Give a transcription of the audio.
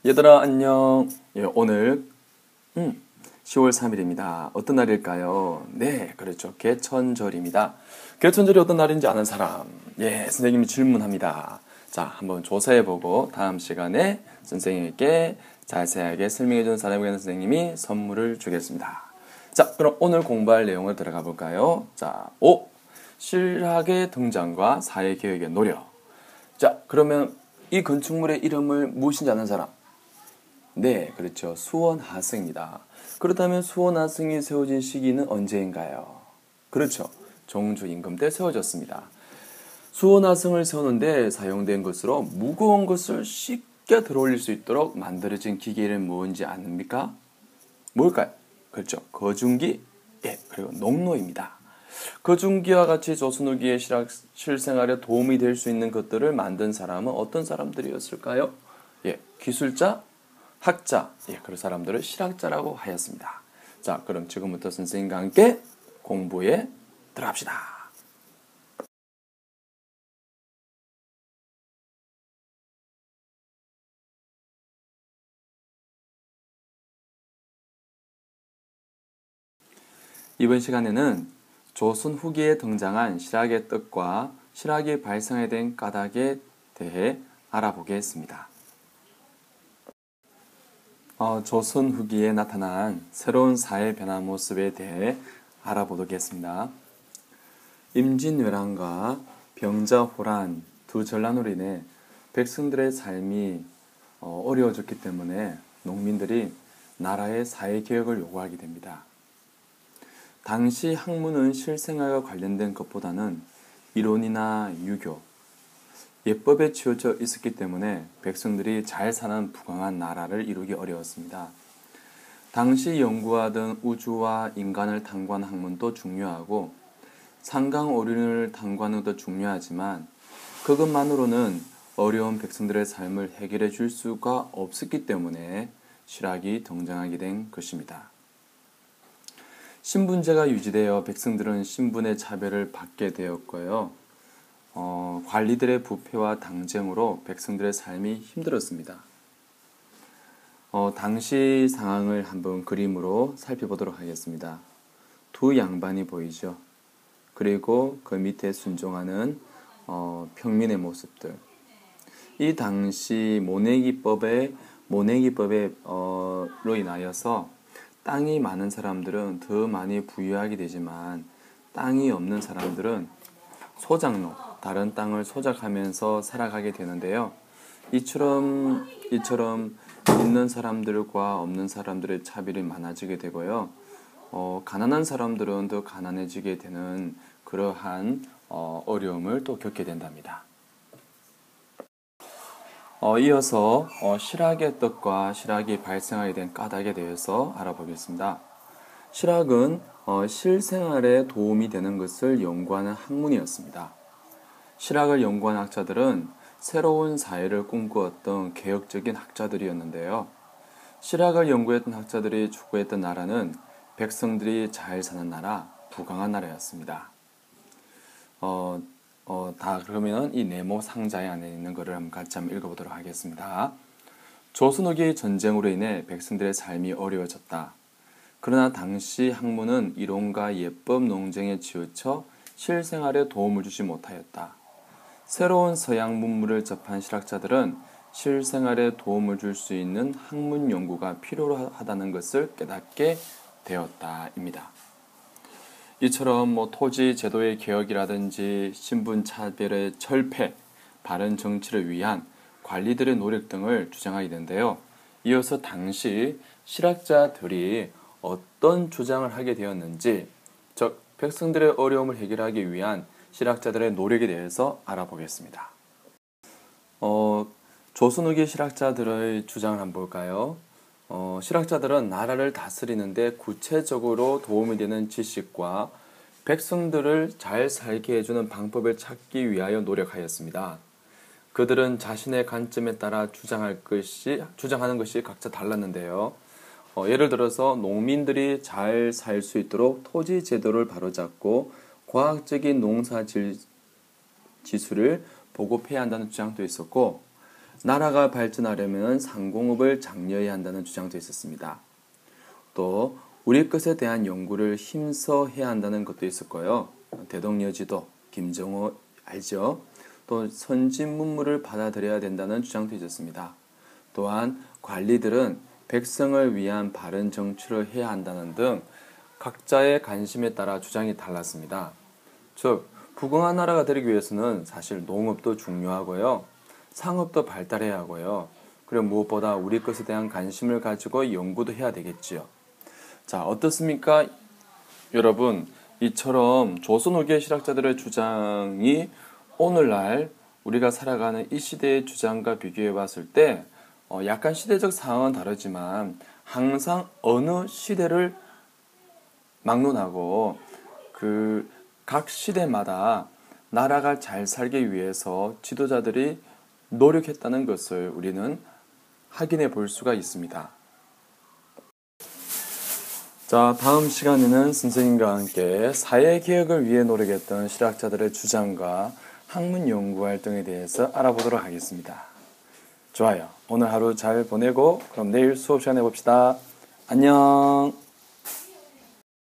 얘들아 안녕. 오늘 10월 3일입니다. 어떤 날일까요? 네, 그렇죠. 개천절입니다. 개천절이 어떤 날인지 아는 사람? 선생님이 질문합니다. 자, 한번 조사해보고 다음 시간에 선생님께 자세하게 설명해주는 사람에게는 선생님이 선물을 주겠습니다. 자, 그럼 오늘 공부할 내용을 들어가 볼까요? 자, 5. 실학의 등장과 사회개혁의 노력. 자, 그러면 이 건축물의 이름을 무엇인지 아는 사람? 네, 그렇죠. 수원하승입니다. 그렇다면 수원하승이 세워진 시기는 언제인가요? 그렇죠. 정주 임금 때 세워졌습니다. 수원하승을 세우는데 사용된 것으로 무거운 것을 쉽게 들어올릴 수 있도록 만들어진 기계 이름 뭔지 아십니까? 뭘까요? 그렇죠. 거중기, 그리고 농로입니다. 거중기와 같이 조선 후기의 실생활에 도움이 될 수 있는 것들을 만든 사람은 어떤 사람들이었을까요? 기술자, 학자, 그런 사람들을 실학자라고 하였습니다. 자, 그럼 지금부터 선생님과 함께 공부에 들어갑시다. 이번 시간에는 조선 후기에 등장한 실학의 뜻과 실학이 발생하게 된 까닭에 대해 알아보겠습니다. 조선 후기에 나타난 새로운 사회 변화 모습에 대해 알아보겠습니다. 임진왜란과 병자호란 두 전란으로 인해 백성들의 삶이 어려워졌기 때문에 농민들이 나라의 사회개혁을 요구하게 됩니다. 당시 학문은 실생활과 관련된 것보다는 이론이나 유교, 예법에 치우쳐 있었기 때문에 백성들이 잘 사는 부강한 나라를 이루기 어려웠습니다. 당시 연구하던 우주와 인간을 탐구하는 학문도 중요하고 상강오륜을 탐구하는 것도 중요하지만 그것만으로는 어려운 백성들의 삶을 해결해 줄 수가 없었기 때문에 실학이 등장하게 된 것입니다. 신분제가 유지되어 백성들은 신분의 차별을 받게 되었고요. 관리들의 부패와 당쟁으로 백성들의 삶이 힘들었습니다. 당시 상황을 한번 그림으로 살펴보도록 하겠습니다. 두 양반이 보이죠. 그리고 그 밑에 순종하는 평민의 모습들. 이 당시 모내기법으로 인하여서 땅이 많은 사람들은 더 많이 부유하게 되지만 땅이 없는 사람들은 소작농, 다른 땅을 소작하면서 살아가게 되는데요. 이처럼 있는 사람들과 없는 사람들의 차별이 많아지게 되고요. 가난한 사람들은 더 가난해지게 되는 그러한 어려움을 또 겪게 된답니다. 이어서 실학의 뜻과 실학이 발생하게 된 까닭에 대해서 알아보겠습니다. 실학은 실생활에 도움이 되는 것을 연구하는 학문이었습니다. 실학을 연구한 학자들은 새로운 사회를 꿈꾸었던 개혁적인 학자들이었는데요. 실학을 연구했던 학자들이 추구했던 나라는 백성들이 잘 사는 나라, 부강한 나라였습니다. 그러면 이 네모 상자에 안에 있는 것을 한번 같이 한번 읽어보도록 하겠습니다. 조선 후기 전쟁으로 인해 백성들의 삶이 어려워졌다. 그러나 당시 학문은 이론과 예법 논쟁에 치우쳐 실생활에 도움을 주지 못하였다. 새로운 서양 문물을 접한 실학자들은 실생활에 도움을 줄 수 있는 학문 연구가 필요하다는 것을 깨닫게 되었다입니다. 이처럼 토지 제도의 개혁이라든지 신분 차별의 철폐, 바른 정치를 위한 관리들의 노력 등을 주장하게 되는데요. 이어서 당시 실학자들이 어떤 주장을 하게 되었는지, 즉 백성들의 어려움을 해결하기 위한 실학자들의 노력에 대해서 알아보겠습니다. 조선 후기 실학자들의 주장을 한번 볼까요? 실학자들은 나라를 다스리는데 구체적으로 도움이 되는 지식과 백성들을 잘 살게 해주는 방법을 찾기 위하여 노력하였습니다. 그들은 자신의 관점에 따라 주장하는 것이 각자 달랐는데요. 예를 들어서 농민들이 잘 살 수 있도록 토지 제도를 바로잡고 과학적인 농사 지수를 보급해야 한다는 주장도 있었고, 나라가 발전하려면 상공업을 장려해야 한다는 주장도 있었습니다. 또 우리 것에 대한 연구를 힘써 해야 한다는 것도 있었고요. 대동여지도, 김정호 알죠? 또 선진 문물을 받아들여야 된다는 주장도 있었습니다. 또한 관리들은 백성을 위한 바른 정치를 해야 한다는 등 각자의 관심에 따라 주장이 달랐습니다. 즉 부강한 나라가 되기 위해서는 사실 농업도 중요하고요. 상업도 발달해야 하고요. 그리고 무엇보다 우리 것에 대한 관심을 가지고 연구도 해야 되겠지요. 자, 어떻습니까? 여러분, 이처럼 조선 후기의 실학자들의 주장이 오늘날 우리가 살아가는 이 시대의 주장과 비교해 봤을 때 약간 시대적 상황은 다르지만 항상 어느 시대를 막론하고 그 각 시대마다 나라가 잘 살기 위해서 지도자들이 노력했다는 것을 우리는 확인해 볼 수가 있습니다. 자, 다음 시간에는 선생님과 함께 사회개혁을 위해 노력했던 실학자들의 주장과 학문 연구 활동에 대해서 알아보도록 하겠습니다. 좋아요. 오늘 하루 잘 보내고 그럼 내일 수업 시간에 봅시다. 안녕.